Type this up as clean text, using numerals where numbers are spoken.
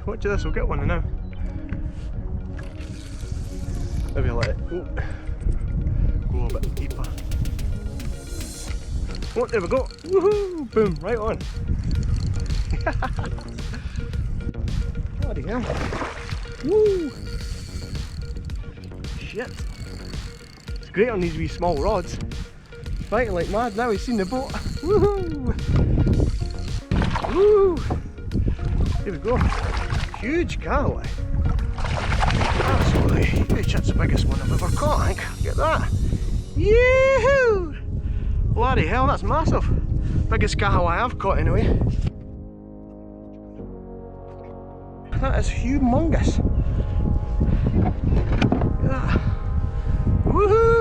Watch this, we'll get one now. Maybe I'll let it go a bit deeper. Oh, there we go. Woohoo! Boom, right on. Bloody hell. Woo! Shit. It's great on these wee small rods. Fighting like mad now, he's seen the boat. Woohoo! Woo! Here we go. Huge callaway. Absolutely huge. That's the biggest one I've ever caught, I think. Look at that. Yoo-hoo! Bloody hell, that's massive. Biggest callaway I've caught anyway. That is humongous. Look at that. Woohoo!